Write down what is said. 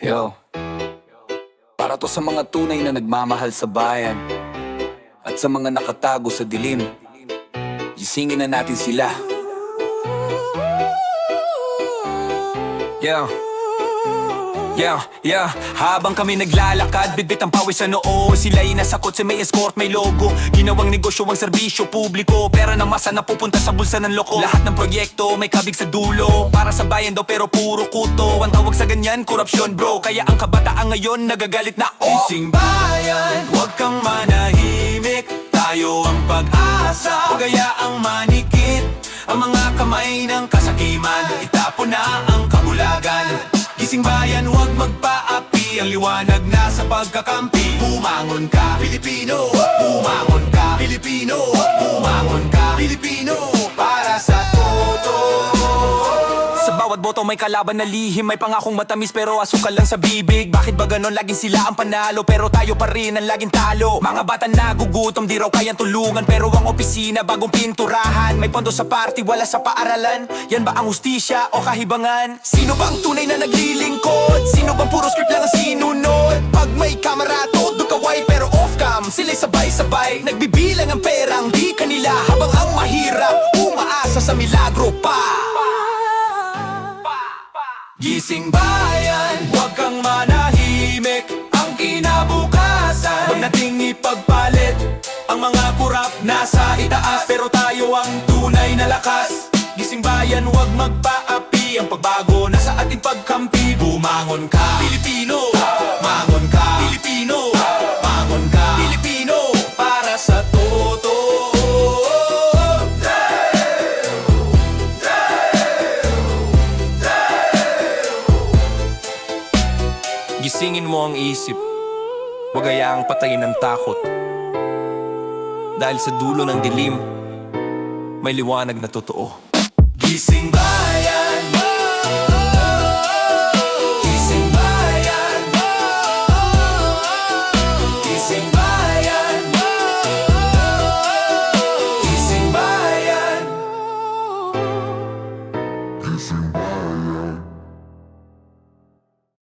Yo, para to sa mga tunay na nagmamahal sa bayan at sa mga nakatago sa dilim. Gisingin na natin sila. Yeah. Habang kami naglalakad, bitbit ang pawis sa noo. Sila'y nasakot sa may escort, may logo. Ginawang negosyo ang serbisyo publiko. Pera ng masa na pupunta sa bulsa ng loko. Lahat ng proyekto may kabig sa dulo. Para sa bayan daw pero puro kuto. Ang tawag sa ganyan, korupsyon bro. Kaya ang kabataan ngayon nagagalit na Gising bayan, huwag kang manahimik. Tayo ang pag-asa, huwag hayaang manikit ang mga kamay ng kasakiman. Itapon na ang kabulagan. Gising bayan, huwag magpaapi. Ang liwanag na sa pagkakampi. Bumangon ka, Pilipino. Bumangon ka, Pilipino. Bumangon ka, Pilipino. Para sa toto. Sa bawat boto may kalaban na lihim. May pangakong matamis pero asukal lang sa bibig. Bakit ba ganon? Laging sila ang panalo pero tayo pa rin ang laging talo. Mga bata nagugutom, di raw kayang tulungan. Pero ang opisina bagong pinturahan. May pondo sa party, wala sa paaralan. Yan ba ang hustisya o kahibangan? Sino bang tunay na naglilingkod? Sino bang puro script lang ang sinunod? Pag may kamera, todo kaway pero off-cam sila'y sabay-sabay nagbibilang ang perang di kanila. Habang ang mahirap umaasa sa milagro pa. Gising bayan, huwag kang manahimik. Ang kinabukasan, huwag nating ipagpalit. Ang mga kurap nasa itaas, pero tayo ang tunay na lakas. Gising bayan, huwag magpaapi. Ang pagbago nasa ating pagkampi. Bumangon ka, Pilipino. Mangon ka, Pilipino. Mangon ka, Pilipino. Para sa toto. Gisingin mo ang isip, huwag hayaang patayin ng takot. Dahil sa dulo ng dilim, may liwanag na totoo. Gising ba?